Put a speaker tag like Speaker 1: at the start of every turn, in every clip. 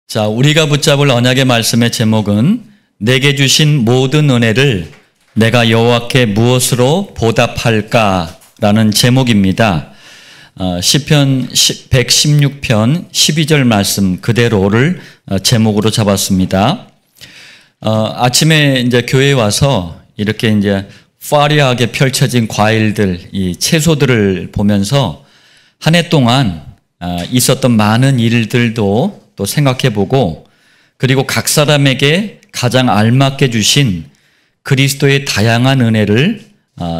Speaker 1: 자, 우리가 붙잡을 언약의 말씀의 제목은 내게 주신 모든 은혜를 내가 여호와께 무엇으로 보답할까라는 제목입니다. 시편 116편 12절 말씀 그대로를 제목으로 잡았습니다. 아침에 이제 교회에 와서 이렇게 이제 화려하게 펼쳐진 과일들, 이 채소들을 보면서 한 해 동안 있었던 많은 일들도 또 생각해보고, 그리고 각 사람에게 가장 알맞게 주신 그리스도의 다양한 은혜를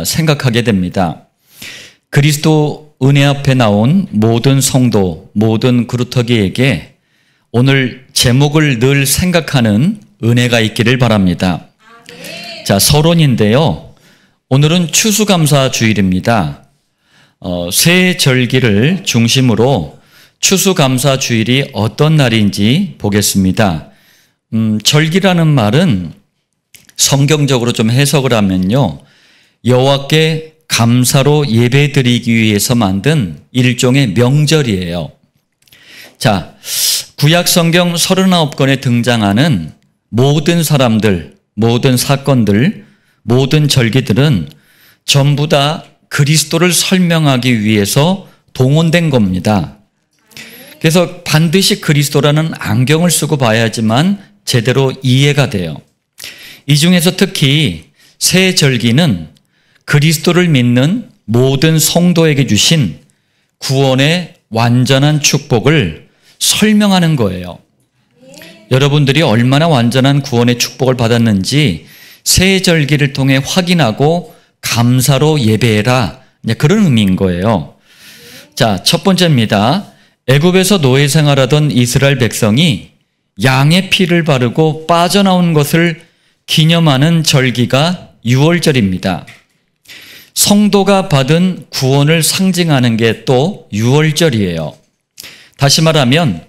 Speaker 1: 생각하게 됩니다. 그리스도 은혜 앞에 나온 모든 성도, 모든 그루터기에게 오늘 제목을 늘 생각하는 은혜가 있기를 바랍니다. 자, 서론인데요. 오늘은 추수감사 주일입니다. 새 절기를 중심으로 추수감사 주일이 어떤 날인지 보겠습니다. 절기라는 말은 성경적으로 좀 해석을 하면요, 여호와께 감사로 예배드리기 위해서 만든 일종의 명절이에요. 자, 구약 성경 39권에 등장하는 모든 사람들, 모든 사건들, 모든 절기들은 전부 다 그리스도를 설명하기 위해서 동원된 겁니다. 그래서 반드시 그리스도라는 안경을 쓰고 봐야지만 제대로 이해가 돼요. 이 중에서 특히 새 절기는 그리스도를 믿는 모든 성도에게 주신 구원의 완전한 축복을 설명하는 거예요. 여러분들이 얼마나 완전한 구원의 축복을 받았는지 새 절기를 통해 확인하고 감사로 예배해라, 그런 의미인 거예요. 자, 첫 번째입니다. 애굽에서 노예 생활하던 이스라엘 백성이 양의 피를 바르고 빠져나온 것을 기념하는 절기가 유월절입니다. 성도가 받은 구원을 상징하는 게 또 유월절이에요. 다시 말하면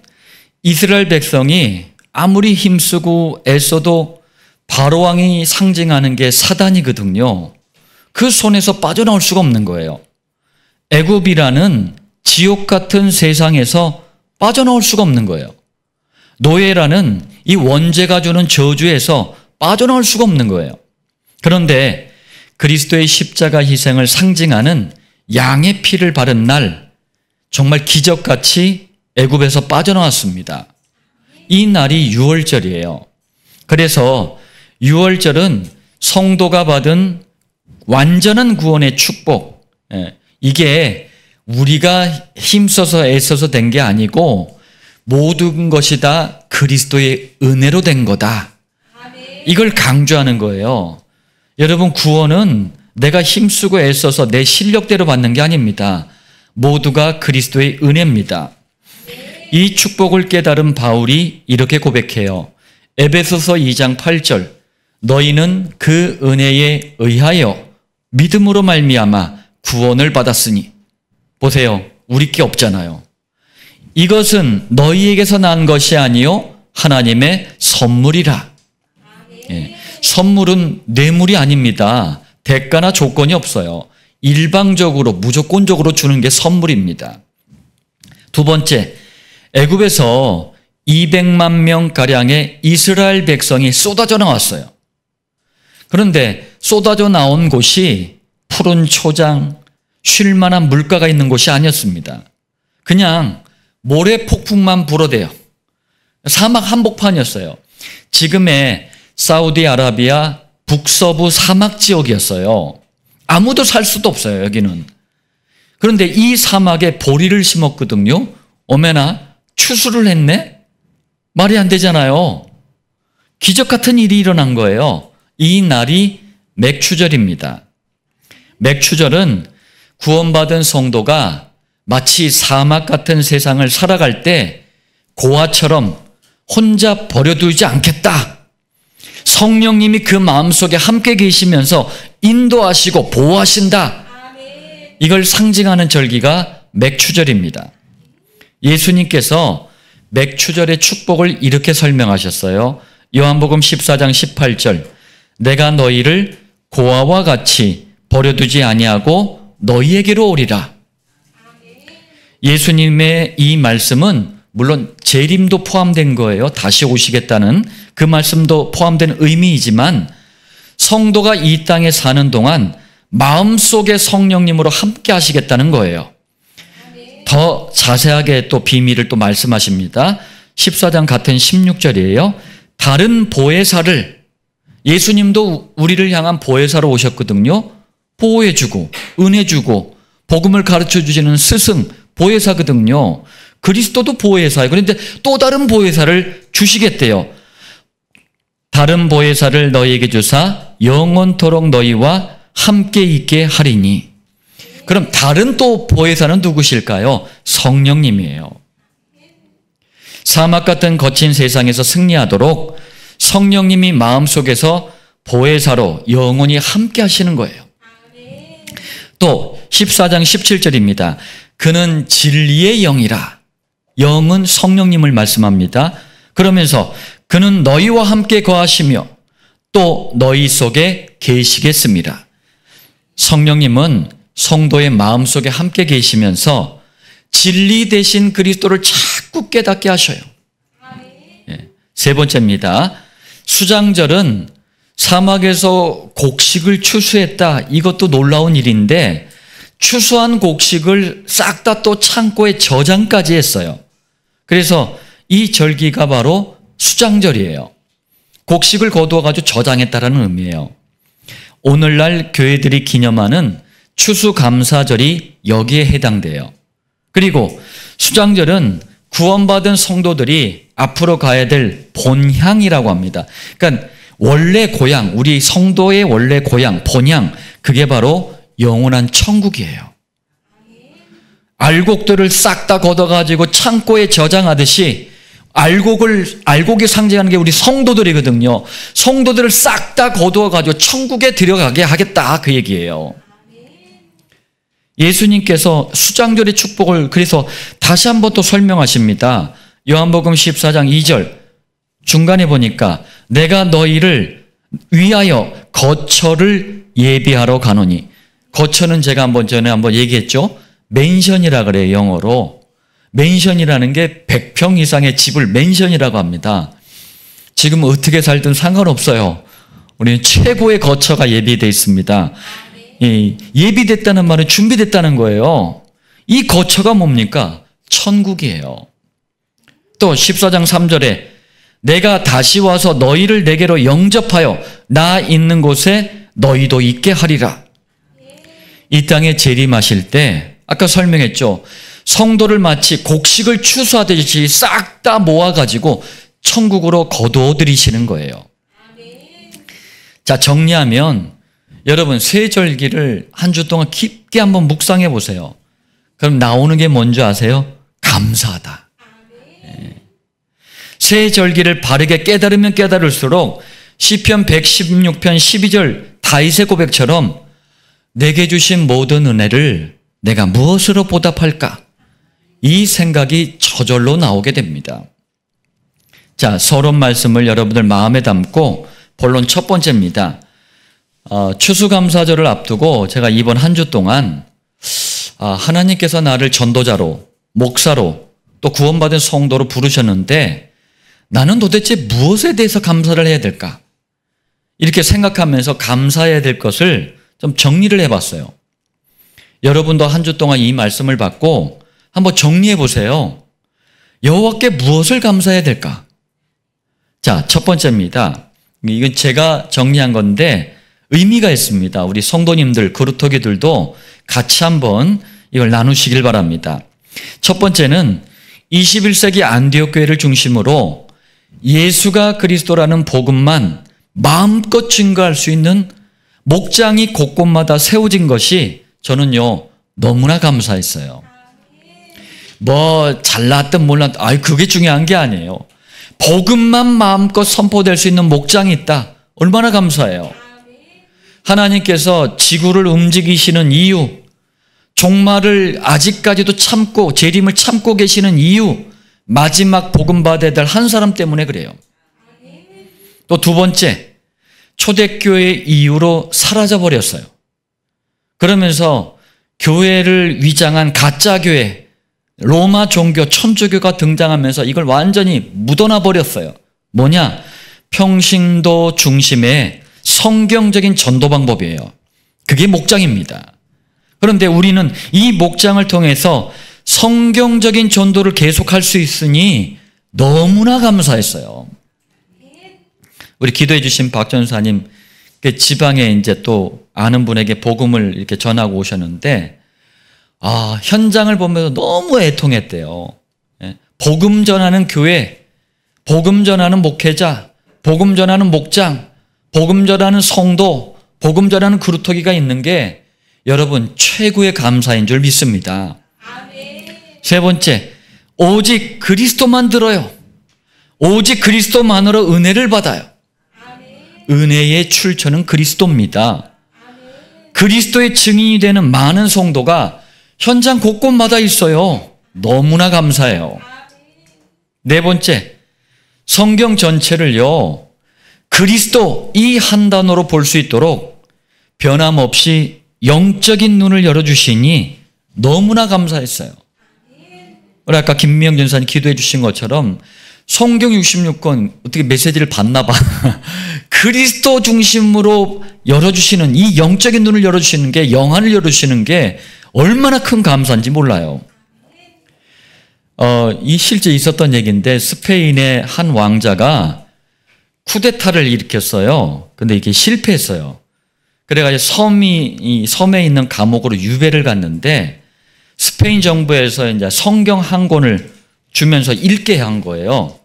Speaker 1: 이스라엘 백성이 아무리 힘쓰고 애써도 바로왕이 상징하는 게 사단이거든요. 그 손에서 빠져나올 수가 없는 거예요. 애굽이라는 지옥 같은 세상에서 빠져나올 수가 없는 거예요. 노예라는 이 원죄가 주는 저주에서 빠져나올 수가 없는 거예요. 그런데 그리스도의 십자가 희생을 상징하는 양의 피를 바른 날, 정말 기적같이 애굽에서 빠져나왔습니다. 이 날이 유월절이에요. 그래서 유월절은 성도가 받은 완전한 구원의 축복, 이게 우리가 힘써서 애써서 된 게 아니고 모든 것이 다 그리스도의 은혜로 된 거다, 이걸 강조하는 거예요. 여러분, 구원은 내가 힘쓰고 애써서 내 실력대로 받는 게 아닙니다. 모두가 그리스도의 은혜입니다. 이 축복을 깨달은 바울이 이렇게 고백해요. 에베소서 2장 8절, 너희는 그 은혜에 의하여 믿음으로 말미암아 구원을 받았으니. 보세요, 우리 게 없잖아요. 이것은 너희에게서 난 것이 아니요 하나님의 선물이라. 선물은 뇌물이 아닙니다. 대가나 조건이 없어요. 일방적으로 무조건적으로 주는 게 선물입니다. 두 번째, 애굽에서 200만 명가량의 이스라엘 백성이 쏟아져 나왔어요. 그런데 쏟아져 나온 곳이 푸른 초장, 쉴 만한 물가가 있는 곳이 아니었습니다. 그냥 모래 폭풍만 불어대요. 사막 한복판이었어요. 지금의 사우디아라비아 북서부 사막 지역이었어요. 아무도 살 수도 없어요, 여기는. 그런데 이 사막에 보리를 심었거든요. 어메나, 추수를 했네? 말이 안 되잖아요. 기적 같은 일이 일어난 거예요. 이 날이 맥추절입니다. 맥추절은 구원받은 성도가 마치 사막 같은 세상을 살아갈 때 고아처럼 혼자 버려두지 않겠다, 성령님이 그 마음속에 함께 계시면서 인도하시고 보호하신다, 이걸 상징하는 절기가 맥추절입니다. 예수님께서 맥추절의 축복을 이렇게 설명하셨어요. 요한복음 14장 18절, 내가 너희를 고아와 같이 버려두지 아니하고 너희에게로 오리라. 예수님의 이 말씀은 물론 재림도 포함된 거예요. 다시 오시겠다는 그 말씀도 포함된 의미이지만 성도가 이 땅에 사는 동안 마음속에 성령님으로 함께 하시겠다는 거예요. 더 자세하게 또 비밀을 또 말씀하십니다. 14장 같은 16절이에요. 다른 보혜사를, 예수님도 우리를 향한 보혜사로 오셨거든요. 보호해주고 은혜 주고 복음을 가르쳐 주시는 스승, 보혜사거든요. 그리스도도 보혜사예요. 그런데 또 다른 보혜사를 주시겠대요. 다른 보혜사를 너희에게 주사 영원토록 너희와 함께 있게 하리니. 그럼 다른 또 보혜사는 누구실까요? 성령님이에요. 사막 같은 거친 세상에서 승리하도록 성령님이 마음속에서 보혜사로 영원히 함께 하시는 거예요. 또 14장 17절입니다. 그는 진리의 영이라. 영은 성령님을 말씀합니다. 그러면서 그는 너희와 함께 거하시며 또 너희 속에 계시겠습니다. 성령님은 성도의 마음속에 함께 계시면서 진리 대신 그리스도를 자꾸 깨닫게 하셔요. 세 번째입니다. 수장절은 사막에서 곡식을 추수했다. 이것도 놀라운 일인데 추수한 곡식을 싹 다 또 창고에 저장까지 했어요. 그래서 이 절기가 바로 수장절이에요. 곡식을 거두어가지고 저장했다라는 의미예요. 오늘날 교회들이 기념하는 추수감사절이 여기에 해당돼요. 그리고 수장절은 구원받은 성도들이 앞으로 가야 될 본향이라고 합니다. 그러니까 원래 고향, 우리 성도의 원래 고향, 본향, 그게 바로 영원한 천국이에요. 알곡들을 싹 다 걷어가지고 창고에 저장하듯이 알곡이 상징하는 게 우리 성도들이거든요. 성도들을 싹 다 거두어가지고 천국에 들어가게 하겠다, 그 얘기예요. 예수님께서 수장절의 축복을 그래서 다시 한번 또 설명하십니다. 요한복음 14장 2절 중간에 보니까 내가 너희를 위하여 거처를 예비하러 가노니. 거처는 제가 전에 한번 얘기했죠. 맨션이라 그래요, 영어로. 맨션이라는 게 100평 이상의 집을 맨션이라고 합니다. 지금 어떻게 살든 상관없어요. 우리는 최고의 거처가 예비되어 있습니다. 예비됐다는 말은 준비됐다는 거예요. 이 거처가 뭡니까? 천국이에요. 또 14장 3절에 내가 다시 와서 너희를 내게로 영접하여 나 있는 곳에 너희도 있게 하리라. 이 땅에 재림하실 때 아까 설명했죠. 성도를 마치 곡식을 추수하듯이 싹 다 모아가지고 천국으로 거두어들이시는 거예요. 자, 정리하면 여러분 세절기를 한 주 동안 깊게 한번 묵상해 보세요. 그럼 나오는 게 뭔지 아세요? 감사하다. 세절기를 바르게 깨달으면 깨달을수록 시편 116편 12절 다윗의 고백처럼 내게 주신 모든 은혜를 내가 무엇으로 보답할까? 이 생각이 저절로 나오게 됩니다. 자, 서론 말씀을 여러분들 마음에 담고 본론 첫 번째입니다. 추수감사절을 앞두고 제가 이번 한 주 동안 하나님께서 나를 전도자로, 목사로, 또 구원받은 성도로 부르셨는데 나는 도대체 무엇에 대해서 감사를 해야 될까? 이렇게 생각하면서 감사해야 될 것을 좀 정리를 해봤어요. 여러분도 한 주 동안 이 말씀을 받고 한번 정리해 보세요. 여호와께 무엇을 감사해야 될까? 자, 첫 번째입니다. 이건 제가 정리한 건데 의미가 있습니다. 우리 성도님들, 그루터기들도 같이 한번 이걸 나누시길 바랍니다. 첫 번째는 21세기 안디옥 교회를 중심으로 예수가 그리스도라는 복음만 마음껏 증거할 수 있는 목장이 곳곳마다 세워진 것이 저는요 너무나 감사했어요. 뭐 잘났든 몰랐든 그게 중요한 게 아니에요. 복음만 마음껏 선포될 수 있는 목장이 있다. 얼마나 감사해요. 하나님께서 지구를 움직이시는 이유, 종말을 아직까지도 참고 재림을 참고 계시는 이유, 마지막 복음 받아야 될 한 사람 때문에 그래요. 또 두 번째, 초대교회 이후로 사라져버렸어요. 그러면서 교회를 위장한 가짜교회, 로마 종교 천주교가 등장하면서 이걸 완전히 묻어놔 버렸어요. 뭐냐? 평신도 중심의 성경적인 전도 방법이에요. 그게 목장입니다. 그런데 우리는 이 목장을 통해서 성경적인 전도를 계속할 수 있으니 너무나 감사했어요. 우리 기도해 주신 박 전사님 지방에 이제 또 아는 분에게 복음을 이렇게 전하고 오셨는데 현장을 보면서 너무 애통했대요. 복음 전하는 교회, 복음 전하는 목회자, 복음 전하는 목장, 복음 전하는 성도, 복음 전하는 그루터기가 있는 게 여러분 최고의 감사인 줄 믿습니다. 세 번째, 오직 그리스도만 들어요. 오직 그리스도만으로 은혜를 받아요. 은혜의 출처는 그리스도입니다. 그리스도의 증인이 되는 많은 성도가 현장 곳곳마다 있어요. 너무나 감사해요. 네 번째, 성경 전체를요, 그리스도 이 한 단어로 볼 수 있도록 변함없이 영적인 눈을 열어주시니 너무나 감사했어요. 우리 아까 김미영 전사님 기도해 주신 것처럼 성경 66권 어떻게 메시지를 봤나 봐. 그리스도 중심으로 열어주시는 이 영적인 눈을 열어주시는 게, 영안을 열어주시는 게 얼마나 큰 감사인지 몰라요. 이 실제 있었던 얘기인데 스페인의 한 왕자가 쿠데타를 일으켰어요. 근데 이게 실패했어요. 그래가지고 섬에 있는 감옥으로 유배를 갔는데 스페인 정부에서 이제 성경 한 권을 주면서 읽게 한 거예요.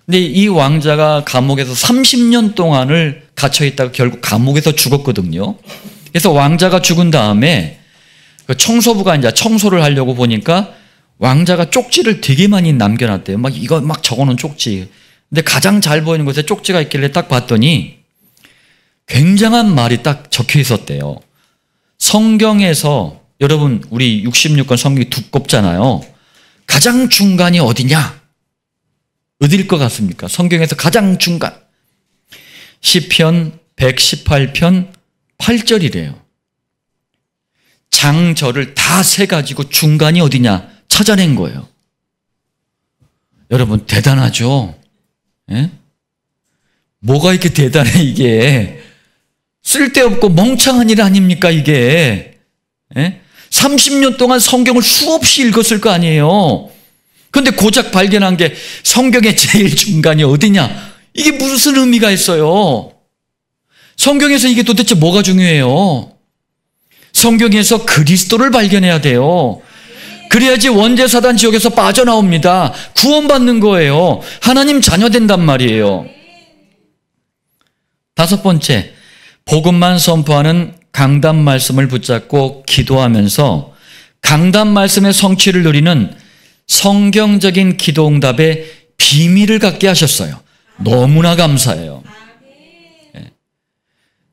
Speaker 1: 근데 이 왕자가 감옥에서 30년 동안을 갇혀 있다가 결국 감옥에서 죽었거든요. 그래서 왕자가 죽은 다음에 그 청소부가 이제 청소를 하려고 보니까 왕자가 쪽지를 되게 많이 남겨놨대요. 이거 적어놓은 쪽지. 근데 가장 잘 보이는 곳에 쪽지가 있길래 딱 봤더니 굉장한 말이 딱 적혀 있었대요. 성경에서 여러분 우리 66권 성경이 두껍잖아요. 가장 중간이 어디냐? 어딜 것 같습니까? 성경에서 가장 중간. 시편 118편 8절이래요. 장절을 다 세가지고 중간이 어디냐 찾아낸 거예요. 여러분 대단하죠? 예? 뭐가 이렇게 대단해 이게. 쓸데없고 멍청한 일 아닙니까 이게. 예? 30년 동안 성경을 수없이 읽었을 거 아니에요. 그런데 고작 발견한 게 성경의 제일 중간이 어디냐. 이게 무슨 의미가 있어요. 성경에서 이게 도대체 뭐가 중요해요. 성경에서 그리스도를 발견해야 돼요. 그래야지 원죄사단 지옥에서 빠져나옵니다. 구원받는 거예요. 하나님 자녀 된단 말이에요. 다섯 번째, 복음만 선포하는 강단 말씀을 붙잡고 기도하면서 강단 말씀의 성취를 누리는 성경적인 기도응답의 비밀을 갖게 하셨어요. 너무나 감사해요.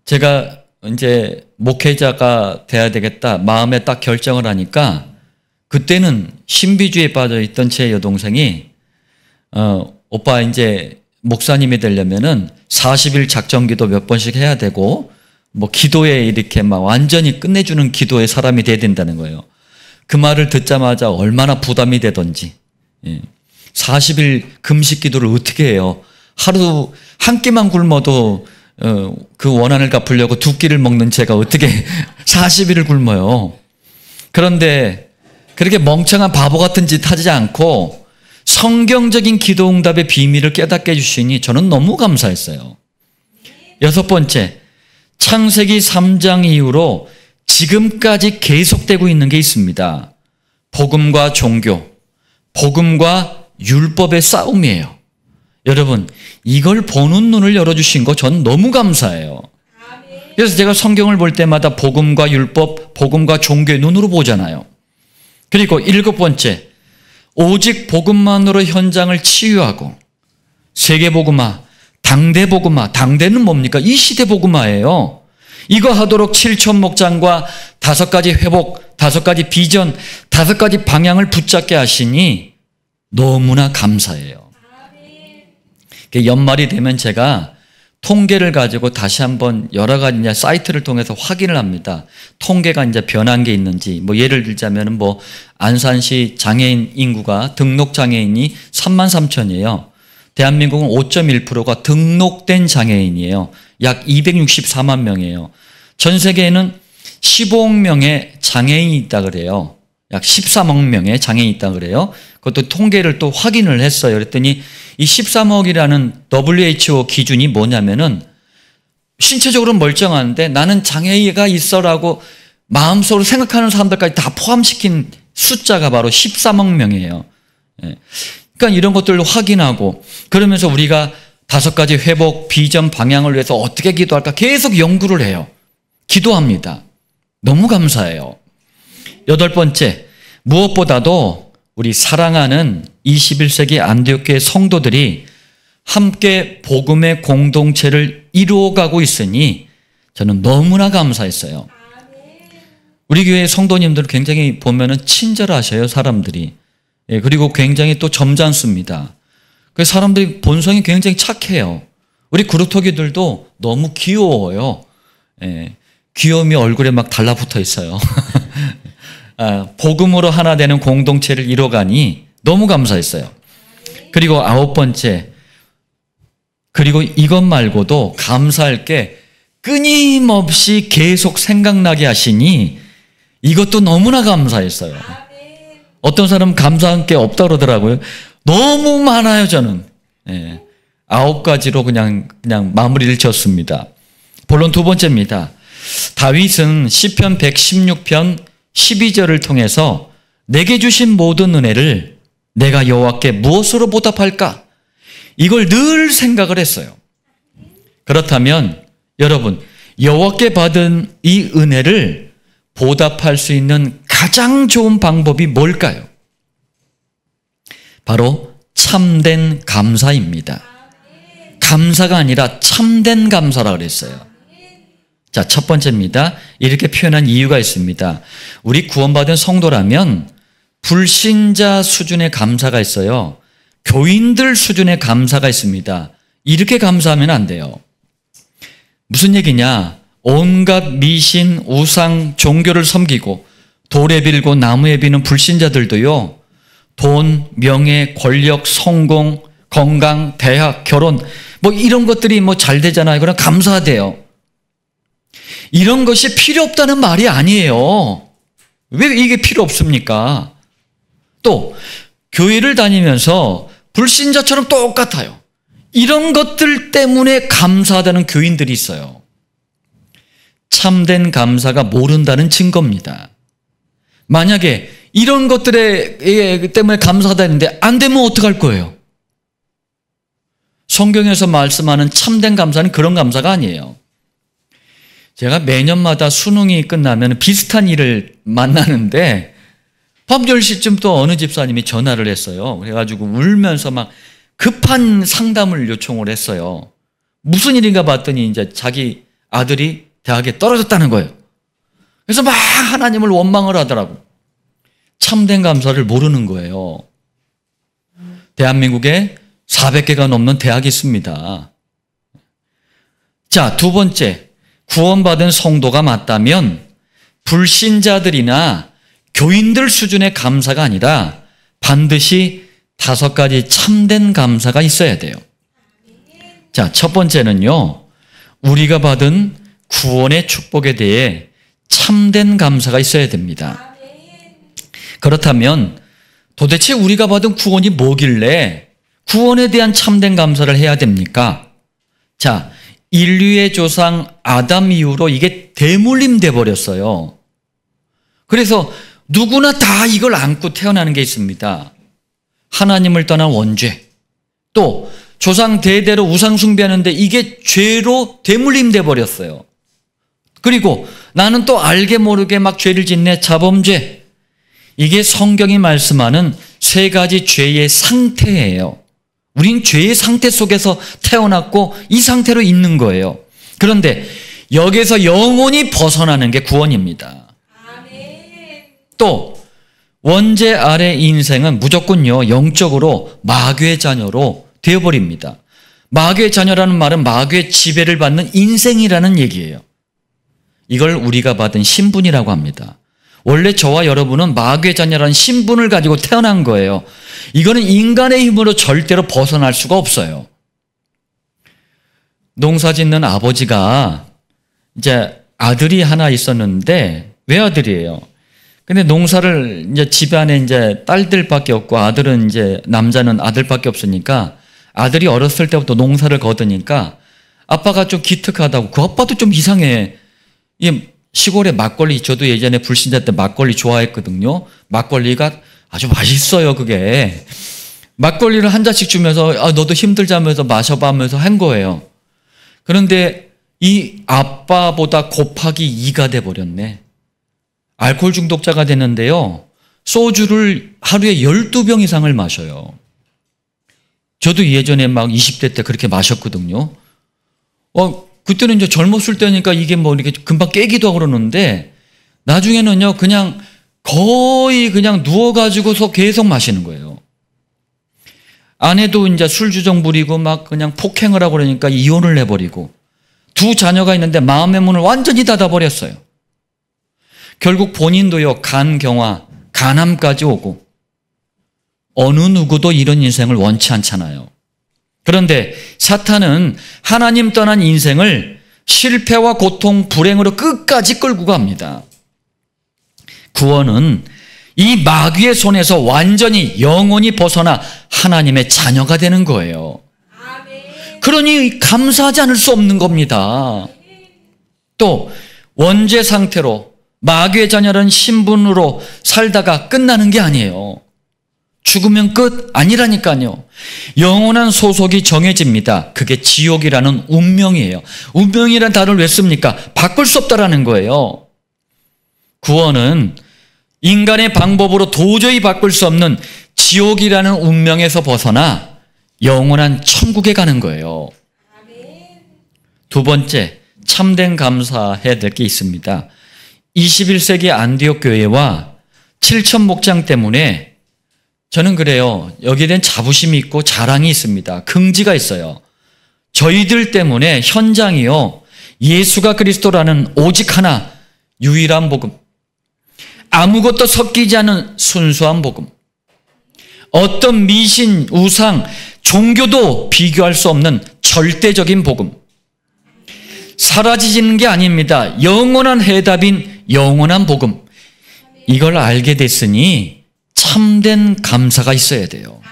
Speaker 1: 제가 이제 목회자가 돼야 되겠다 마음에 딱 결정을 하니까 그때는 신비주의에 빠져 있던 제 여동생이 오빠 이제 목사님이 되려면은 40일 작정기도 몇 번씩 해야 되고 뭐 기도에 이렇게 막 완전히 끝내주는 기도의 사람이 돼야 된다는 거예요. 그 말을 듣자마자 얼마나 부담이 되던지. 40일 금식 기도를 어떻게 해요? 하루 한 끼만 굶어도 그 원한을 갚으려고 두 끼를 먹는 제가 어떻게 40일을 굶어요. 그런데 그렇게 멍청한 바보 같은 짓 하지 않고 성경적인 기도응답의 비밀을 깨닫게 해주시니 저는 너무 감사했어요. 여섯 번째, 창세기 3장 이후로 지금까지 계속되고 있는 게 있습니다. 복음과 종교, 복음과 율법의 싸움이에요. 여러분, 이걸 보는 눈을 열어주신 거 전 너무 감사해요. 그래서 제가 성경을 볼 때마다 복음과 율법, 복음과 종교의 눈으로 보잖아요. 그리고 일곱 번째, 오직 복음만으로 현장을 치유하고 세계복음화, 당대복음화, 당대는 뭡니까? 이 시대 복음화예요. 이거 하도록 7천 목장과 5가지 회복, 5가지 비전, 5가지 방향을 붙잡게 하시니 너무나 감사해요. 연말이 되면 제가 통계를 가지고 다시 한번 여러 가지 이제 사이트를 통해서 확인을 합니다. 통계가 이제 변한 게 있는지, 뭐 예를 들자면은 뭐 안산시 장애인 인구가 등록 장애인이 33,000이에요. 대한민국은 5.1%가 등록된 장애인이에요. 약 264만 명이에요. 전 세계에는 15억 명의 장애인이 있다 그래요. 약 13억 명의 장애인이 있다 그래요. 그것도 통계를 또 확인을 했어요. 그랬더니 이 13억이라는 WHO 기준이 뭐냐면은 신체적으로 멀쩡한데 나는 장애가 있어라고 마음속으로 생각하는 사람들까지 다 포함시킨 숫자가 바로 13억 명이에요. 그러니까 이런 것들을 확인하고 그러면서 우리가 5가지 회복 비전 방향을 위해서 어떻게 기도할까 계속 연구를 해요. 기도합니다. 너무 감사해요. 8번째, 무엇보다도 우리 사랑하는 21세기 안디옥교회 성도들이 함께 복음의 공동체를 이루어가고 있으니 저는 너무나 감사했어요. 우리 교회 성도님들은 굉장히 보면은 친절하셔요, 사람들이. 예, 그리고 굉장히 또 점잖습니다. 그래서 사람들이 본성이 굉장히 착해요. 우리 그루터기들도 너무 귀여워요. 예, 귀여움이 얼굴에 막 달라붙어 있어요. 복음으로 하나 되는 공동체를 이뤄가니 너무 감사했어요. 그리고 9번째, 그리고 이것 말고도 감사할 게 끊임없이 계속 생각나게 하시니 이것도 너무나 감사했어요. 어떤 사람은 감사한 게 없다 그러더라고요. 너무 많아요, 저는. 예, 9가지로 그냥 마무리를 지었습니다. 본론 2번째입니다. 다윗은 시편 116편 12절을 통해서 내게 주신 모든 은혜를 내가 여호와께 무엇으로 보답할까? 이걸 늘 생각을 했어요. 그렇다면 여러분, 여호와께 받은 이 은혜를 보답할 수 있는 가장 좋은 방법이 뭘까요? 바로 참된 감사입니다. 감사가 아니라 참된 감사라 그랬어요. 자, 첫 번째입니다. 이렇게 표현한 이유가 있습니다. 우리 구원받은 성도라면 불신자 수준의 감사가 있어요. 교인들 수준의 감사가 있습니다. 이렇게 감사하면 안 돼요. 무슨 얘기냐? 온갖 미신, 우상, 종교를 섬기고 돌에 빌고 나무에 비는 불신자들도요, 돈, 명예, 권력, 성공, 건강, 대학, 결혼 뭐 이런 것들이 뭐 잘 되잖아요. 그럼 감사돼요. 이런 것이 필요 없다는 말이 아니에요. 왜 이게 필요 없습니까? 또 교회를 다니면서 불신자처럼 똑같아요. 이런 것들 때문에 감사하다는 교인들이 있어요. 참된 감사가 모른다는 증거입니다. 만약에 이런 것들에 때문에 감사하다는데 안 되면 어떡할 거예요? 성경에서 말씀하는 참된 감사는 그런 감사가 아니에요. 제가 매년마다 수능이 끝나면 비슷한 일을 만나는데 밤 10시쯤 또 어느 집사님이 전화를 했어요. 그래가지고 울면서 막 급한 상담을 요청을 했어요. 무슨 일인가 봤더니 이제 자기 아들이 대학에 떨어졌다는 거예요. 그래서 막 하나님을 원망을 하더라고. 참된 감사를 모르는 거예요. 대한민국에 400개가 넘는 대학이 있습니다. 자, 2번째, 구원받은 성도가 맞다면 불신자들이나 교인들 수준의 감사가 아니라 반드시 5가지 참된 감사가 있어야 돼요. 자, 첫 번째는요, 우리가 받은 구원의 축복에 대해 참된 감사가 있어야 됩니다. 그렇다면 도대체 우리가 받은 구원이 뭐길래 구원에 대한 참된 감사를 해야 됩니까? 자, 인류의 조상 아담 이후로 이게 대물림돼 버렸어요. 그래서 누구나 다 이걸 안고 태어나는 게 있습니다. 하나님을 떠난 원죄, 또 조상 대대로 우상 숭배하는데 이게 죄로 대물림돼 버렸어요. 그리고 나는 또 알게 모르게 막 죄를 짓네, 자범죄. 이게 성경이 말씀하는 3가지 죄의 상태예요. 우린 죄의 상태 속에서 태어났고 이 상태로 있는 거예요. 그런데 여기서 영원히 벗어나는 게 구원입니다. 또 원죄 아래 인생은 무조건요, 영적으로 마귀의 자녀로 되어버립니다. 마귀의 자녀라는 말은 마귀의 지배를 받는 인생이라는 얘기예요. 이걸 우리가 받은 신분이라고 합니다. 원래 저와 여러분은 마귀의 자녀라는 신분을 가지고 태어난 거예요. 이거는 인간의 힘으로 절대로 벗어날 수가 없어요. 농사 짓는 아버지가 이제 아들이 하나 있었는데, 외아들이에요. 근데 농사를 이제 집안에 이제 딸들밖에 없고 아들은 이제 남자는 아들밖에 없으니까 아들이 어렸을 때부터 농사를 거두니까 아빠가 좀 기특하다고, 그 아빠도 좀 이상해. 이 시골에 막걸리, 저도 예전에 불신자 때 막걸리 좋아했거든요. 막걸리가 아주 맛있어요, 그게. 막걸리를 한 잔씩 주면서 너도 힘들자면서 마셔봐 하면서 한 거예요. 그런데 이 아빠보다 곱하기 2가 돼버렸네. 알코올 중독자가 됐는데요. 소주를 하루에 12병 이상을 마셔요. 저도 예전에 막 20대 때 그렇게 마셨거든요. 그때는 이제 젊었을 때니까 이게 뭐 이렇게 금방 깨기도 하고 그러는데, 나중에는요, 그냥 거의 그냥 누워가지고서 계속 마시는 거예요. 아내도 이제 술주정 부리고 막 그냥 폭행을 하고 그러니까 이혼을 해버리고, 두 자녀가 있는데 마음의 문을 완전히 닫아버렸어요. 결국 본인도요, 간경화, 간암까지 오고, 어느 누구도 이런 인생을 원치 않잖아요. 그런데 사탄은 하나님 떠난 인생을 실패와 고통, 불행으로 끝까지 끌고 갑니다. 구원은 이 마귀의 손에서 완전히 영원히 벗어나 하나님의 자녀가 되는 거예요. 그러니 감사하지 않을 수 없는 겁니다. 또 원죄 상태로 마귀의 자녀라는 신분으로 살다가 끝나는 게 아니에요. 죽으면 끝 아니라니까요. 영원한 소속이 정해집니다. 그게 지옥이라는 운명이에요. 운명이라는 단어를 왜 씁니까? 바꿀 수 없다라는 거예요. 구원은 인간의 방법으로 도저히 바꿀 수 없는 지옥이라는 운명에서 벗어나 영원한 천국에 가는 거예요. 두 번째, 참된 감사해야 될 게 있습니다. 21세기 안디옥 교회와 7천 목장 때문에 저는 그래요. 여기에 대한 자부심이 있고 자랑이 있습니다. 긍지가 있어요. 저희들 때문에 현장이요, 예수가 그리스도라는 오직 하나 유일한 복음, 아무것도 섞이지 않은 순수한 복음, 어떤 미신, 우상, 종교도 비교할 수 없는 절대적인 복음, 사라지는 게 아닙니다. 영원한 해답인 영원한 복음, 이걸 알게 됐으니 참된 감사가 있어야 돼요.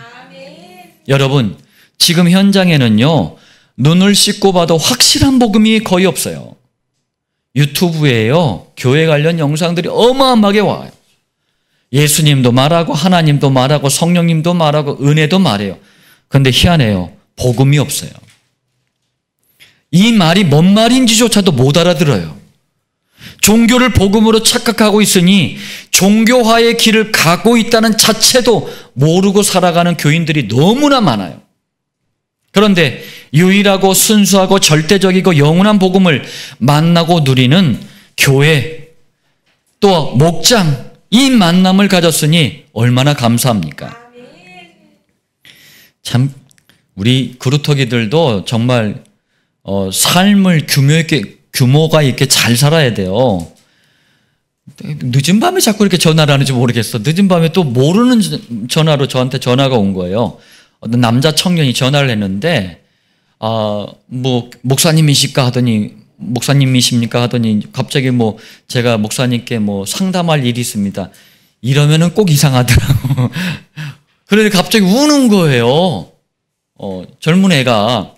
Speaker 1: 여러분, 지금 현장에는요, 눈을 씻고 봐도 확실한 복음이 거의 없어요. 유튜브에요, 교회 관련 영상들이 어마어마하게 와요. 예수님도 말하고 하나님도 말하고 성령님도 말하고 은혜도 말해요. 그런데 희한해요, 복음이 없어요. 이 말이 뭔 말인지조차도 못 알아들어요. 종교를 복음으로 착각하고 있으니 종교화의 길을 가고 있다는 자체도 모르고 살아가는 교인들이 너무나 많아요. 그런데 유일하고 순수하고 절대적이고 영원한 복음을 만나고 누리는 교회, 또 목장, 이 만남을 가졌으니 얼마나 감사합니까? 참 우리 그루터기들도 정말 삶을 규모가 있게 잘 살아야 돼요. 늦은 밤에 자꾸 이렇게 전화를 하는지 모르겠어. 늦은 밤에 또 모르는 전화로 저한테 전화가 온 거예요. 어떤 남자 청년이 전화를 했는데, 뭐 목사님이십니까 하더니 갑자기 뭐 제가 목사님께 뭐 상담할 일이 있습니다. 이러면은 꼭 이상하더라고. 그런데 갑자기 우는 거예요. 젊은 애가.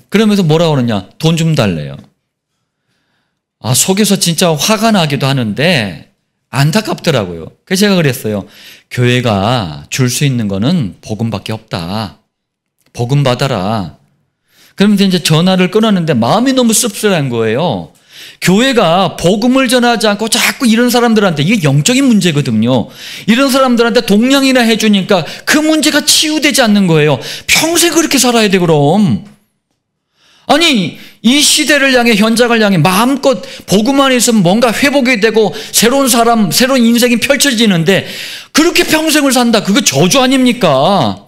Speaker 1: 그러면서 뭐라고 그러냐? 돈 좀 달래요. 속에서 진짜 화가 나기도 하는데 안타깝더라고요. 그래서 제가 그랬어요. 교회가 줄 수 있는 거는 복음밖에 없다. 복음 받아라. 그러면서 이제 전화를 끊었는데 마음이 너무 씁쓸한 거예요. 교회가 복음을 전하지 않고 자꾸 이런 사람들한테, 이게 영적인 문제거든요. 이런 사람들한테 동냥이나 해주니까 그 문제가 치유되지 않는 거예요. 평생 그렇게 살아야 돼, 그럼. 아니, 이 시대를 향해, 현장을 향해 마음껏 복음 안에 있으면 뭔가 회복이 되고 새로운 사람, 새로운 인생이 펼쳐지는데 그렇게 평생을 산다. 그거 저주 아닙니까?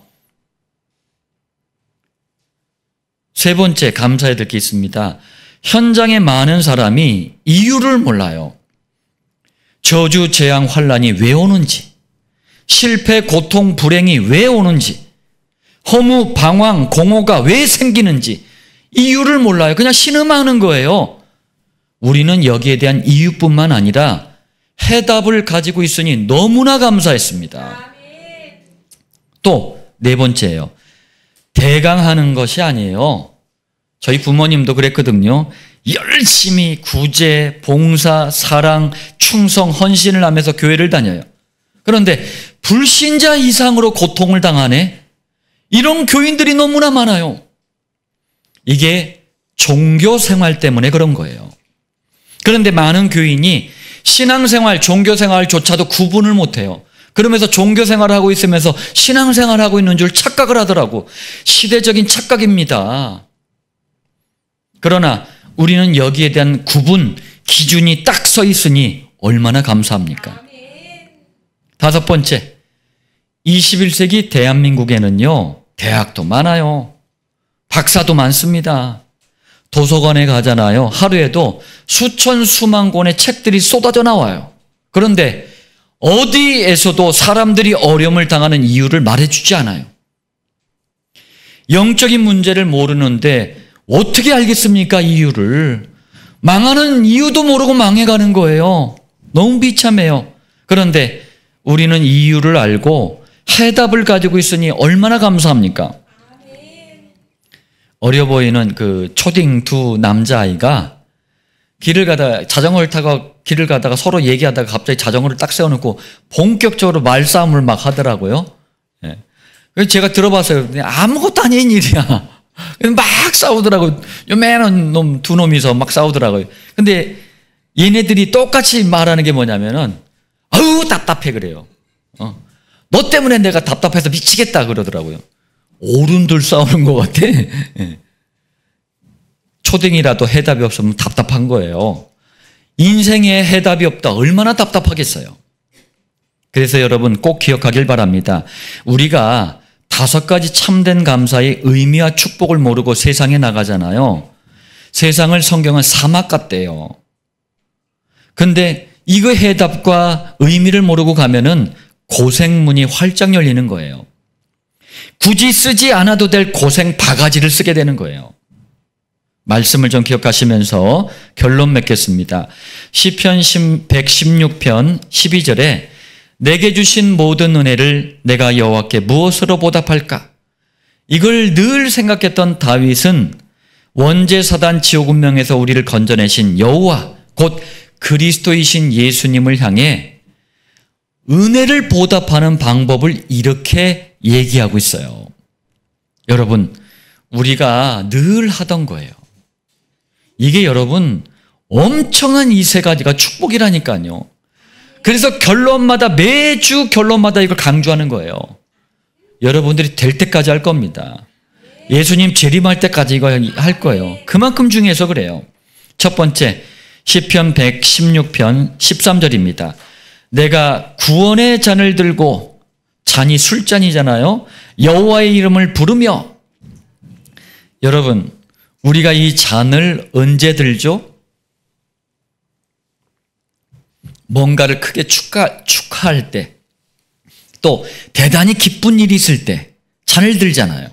Speaker 1: 세 번째 감사해야 될 게 있습니다. 현장에 많은 사람이 이유를 몰라요. 저주, 재앙, 환란이 왜 오는지, 실패, 고통, 불행이 왜 오는지, 허무, 방황, 공허가 왜 생기는지 이유를 몰라요. 그냥 신음하는 거예요. 우리는 여기에 대한 이유뿐만 아니라 해답을 가지고 있으니 너무나 감사했습니다. 또 네 번째예요. 대강하는 것이 아니에요. 저희 부모님도 그랬거든요. 열심히 구제, 봉사, 사랑, 충성, 헌신을 하면서 교회를 다녀요. 그런데 불신자 이상으로 고통을 당하네? 이런 교인들이 너무나 많아요. 이게 종교 생활 때문에 그런 거예요. 그런데 많은 교인이 신앙생활, 종교생활조차도 구분을 못해요. 그러면서 종교생활을 하고 있으면서 신앙생활을 하고 있는 줄 착각을 하더라고. 시대적인 착각입니다. 그러나 우리는 여기에 대한 구분, 기준이 딱 서 있으니 얼마나 감사합니까? 다섯 번째, 21세기 대한민국에는요, 대학도 많아요. 박사도 많습니다. 도서관에 가잖아요. 하루에도 수천 수만 권의 책들이 쏟아져 나와요. 그런데 어디에서도 사람들이 어려움을 당하는 이유를 말해주지 않아요. 영적인 문제를 모르는데 어떻게 알겠습니까? 이유를. 망하는 이유도 모르고 망해가는 거예요. 너무 비참해요. 그런데 우리는 이유를 알고 해답을 가지고 있으니 얼마나 감사합니까? 어려 보이는 그 초딩 두 남자아이가 자전거를 타고 길을 가다가 서로 얘기하다가 갑자기 자전거를 딱 세워놓고 본격적으로 말싸움을 막 하더라고요. 예. 그래서 제가 들어봤어요. 아무것도 아닌 일이야. 막 싸우더라고요. 요만한 놈, 두 놈이서 막 싸우더라고요. 근데 얘네들이 똑같이 말하는 게 뭐냐면은, 아우, 답답해 그래요. 너 때문에 내가 답답해서 미치겠다 그러더라고요. 어른들 싸우는 것 같아. 예. 초딩이라도 해답이 없으면 답답한 거예요. 인생에 해답이 없다. 얼마나 답답하겠어요. 그래서 여러분 꼭 기억하길 바랍니다. 우리가 5가지 참된 감사의 의미와 축복을 모르고 세상에 나가잖아요. 세상을 성경은 사막 같대요. 근데 이거 해답과 의미를 모르고 가면은 고생문이 활짝 열리는 거예요. 굳이 쓰지 않아도 될 고생 바가지를 쓰게 되는 거예요. 말씀을 좀 기억하시면서 결론 맺겠습니다. 시편 116편 12절에 내게 주신 모든 은혜를 내가 여호와께 무엇으로 보답할까? 이걸 늘 생각했던 다윗은 원죄사단 지옥운명에서 우리를 건져내신 여호와 곧 그리스도이신 예수님을 향해 은혜를 보답하는 방법을 이렇게 얘기하고 있어요. 여러분, 우리가 늘 하던 거예요. 이게 여러분 엄청난 이 세 가지가 축복이라니까요. 그래서 매주 결론마다 이걸 강조하는 거예요. 여러분들이 될 때까지 할 겁니다. 예수님 재림할 때까지 이거 할 거예요. 그만큼 중요해서 그래요. 첫 번째, 시편 116편 13절입니다. 내가 구원의 잔을 들고, 잔이 술잔이잖아요. 여호와의 이름을 부르며. 여러분, 우리가 이 잔을 언제 들죠? 뭔가를 크게 축하할 때, 또 대단히 기쁜 일이 있을 때 잔을 들잖아요.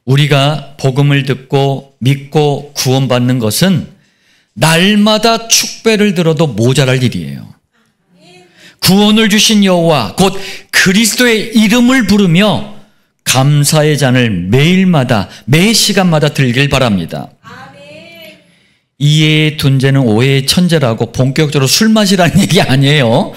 Speaker 1: 우리가 복음을 듣고 믿고 구원받는 것은 날마다 축배를 들어도 모자랄 일이에요. 구원을 주신 여호와 곧 그리스도의 이름을 부르며 감사의 잔을 매일마다 매 시간마다 들길 바랍니다. 이해의 둔재는 오해의 천재라고 본격적으로 술 마시라는 얘기 아니에요.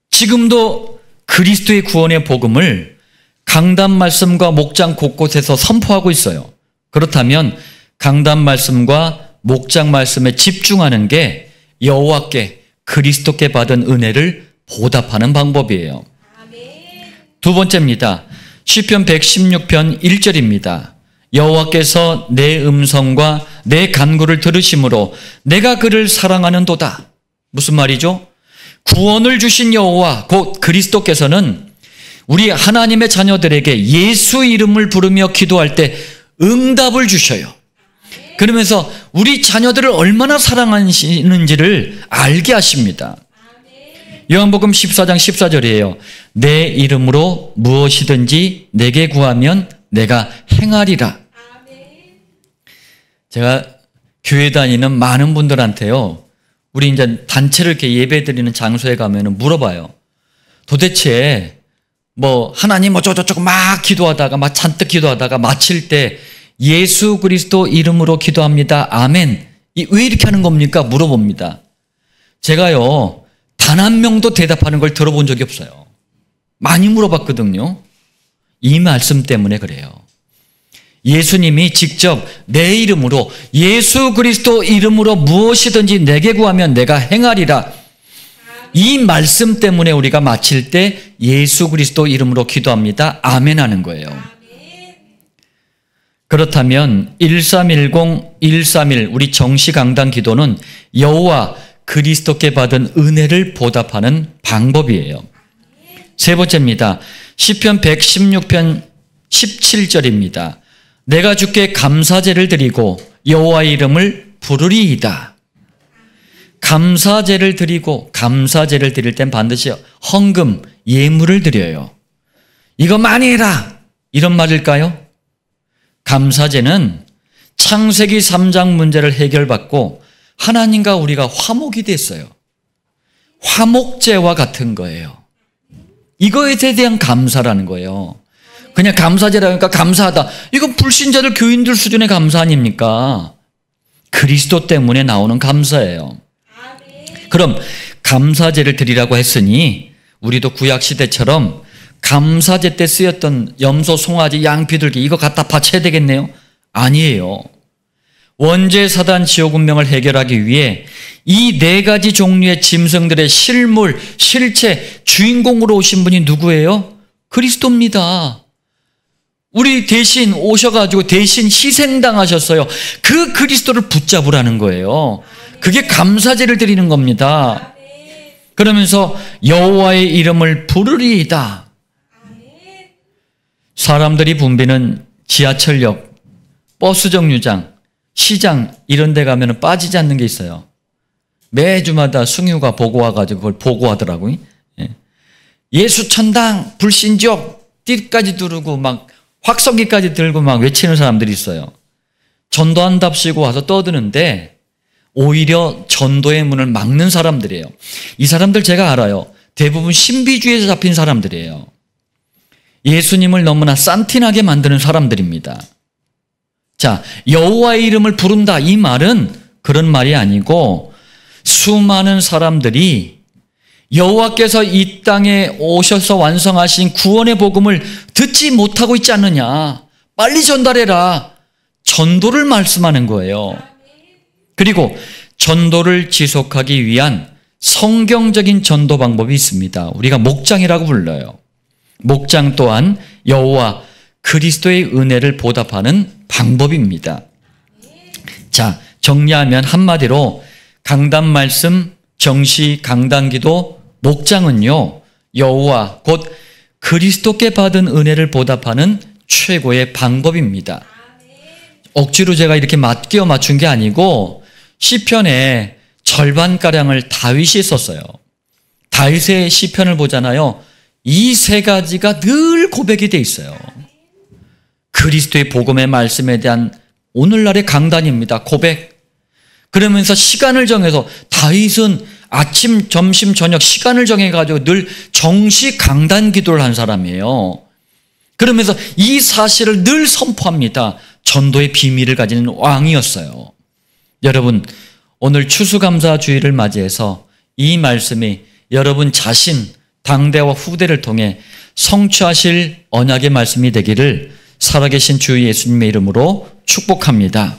Speaker 1: 지금도 그리스도의 구원의 복음을 강단 말씀과 목장 곳곳에서 선포하고 있어요. 그렇다면 강단 말씀과 목장 말씀에 집중하는 게 여호와께 그리스도께 받은 은혜를 보답하는 방법이에요. 두 번째입니다. 시편 116편 1절입니다. 여호와께서 내 음성과 내 간구를 들으심으로 내가 그를 사랑하는도다. 무슨 말이죠? 구원을 주신 여호와 곧 그리스도께서는 우리 하나님의 자녀들에게 예수 이름을 부르며 기도할 때 응답을 주셔요. 그러면서 우리 자녀들을 얼마나 사랑하시는지를 알게 하십니다. 요한복음 14장 14절이에요. 내 이름으로 무엇이든지 내게 구하면 내가 행하리라. 제가 교회 다니는 많은 분들한테요, 우리 이제 단체를 이렇게 예배 드리는 장소에 가면 물어봐요. 도대체 뭐 하나님 어쩌고저쩌고 막 기도하다가 막 잔뜩 기도하다가 마칠 때 예수 그리스도 이름으로 기도합니다. 아멘. 왜 이렇게 하는 겁니까? 물어봅니다. 제가요, 단 한 명도 대답하는 걸 들어본 적이 없어요. 많이 물어봤거든요. 이 말씀 때문에 그래요. 예수님이 직접 내 이름으로, 예수 그리스도 이름으로 무엇이든지 내게 구하면 내가 행하리라. 이 말씀 때문에 우리가 마칠 때 예수 그리스도 이름으로 기도합니다. 아멘 하는 거예요. 그렇다면 1310, 131 우리 정시 강단 기도는 여호와 그리스도께 받은 은혜를 보답하는 방법이에요. 세 번째입니다. 시편 116편 17절입니다. 내가 주께 감사제를 드리고 여호와의 이름을 부르리이다. 감사제를 드리고, 감사제를 드릴 땐 반드시 헌금, 예물을 드려요. 이거 많이 해라, 이런 말일까요? 감사제는 창세기 3장 문제를 해결받고 하나님과 우리가 화목이 됐어요. 화목제와 같은 거예요. 이거에 대한 감사라는 거예요. 그냥 감사제라니까 감사하다. 이건 불신자들 교인들 수준의 감사 아닙니까? 그리스도 때문에 나오는 감사예요. 그럼 감사제를 드리라고 했으니 우리도 구약시대처럼 감사제 때 쓰였던 염소, 송아지, 양, 비둘기 이거 갖다 바쳐야 되겠네요? 아니에요. 원죄, 사단, 지옥 운명을 해결하기 위해 이 네 가지 종류의 짐승들의 실물, 실체, 주인공으로 오신 분이 누구예요? 그리스도입니다. 우리 대신 오셔가지고 대신 희생당하셨어요. 그 그리스도를 붙잡으라는 거예요. 그게 감사제를 드리는 겁니다. 그러면서 여호와의 이름을 부르리이다. 사람들이 붐비는 지하철역, 버스 정류장, 시장 이런 데 가면 빠지지 않는 게 있어요. 매주마다 승유가 보고 와가지고 그걸 보고하더라고요. 예수 천당, 불신지옥, 띠까지 두르고 막 확성기까지 들고 막 외치는 사람들이 있어요. 전도한답시고 와서 떠드는데 오히려 전도의 문을 막는 사람들이에요. 이 사람들 제가 알아요. 대부분 신비주의에서 잡힌 사람들이에요. 예수님을 너무나 싼티나게 만드는 사람들입니다. 자, 여호와의 이름을 부른다 이 말은 그런 말이 아니고 수많은 사람들이 여호와께서 이 땅에 오셔서 완성하신 구원의 복음을 듣지 못하고 있지 않느냐. 빨리 전달해라. 전도를 말씀하는 거예요. 그리고 전도를 지속하기 위한 성경적인 전도 방법이 있습니다. 우리가 목장이라고 불러요. 목장 또한 여호와 그리스도의 은혜를 보답하는 방법입니다. 자, 정리하면 한마디로 강단 말씀, 정시, 강단기도, 목장은요, 여호와 곧 그리스도께 받은 은혜를 보답하는 최고의 방법입니다. 억지로 제가 이렇게 끼워 맞춘 게 아니고 시편의 절반가량을 다윗이 썼어요. 다윗의 시편을 보잖아요. 이 세 가지가 늘 고백이 돼 있어요. 그리스도의 복음의 말씀에 대한 오늘날의 강단입니다. 고백. 그러면서 시간을 정해서 다윗은 아침, 점심, 저녁 시간을 정해가지고 늘 정시 강단 기도를 한 사람이에요. 그러면서 이 사실을 늘 선포합니다. 전도의 비밀을 가지는 왕이었어요. 여러분, 오늘 추수감사주의를 맞이해서 이 말씀이 여러분 자신, 당대와 후대를 통해 성취하실 언약의 말씀이 되기를 살아계신 주 예수님의 이름으로 축복합니다.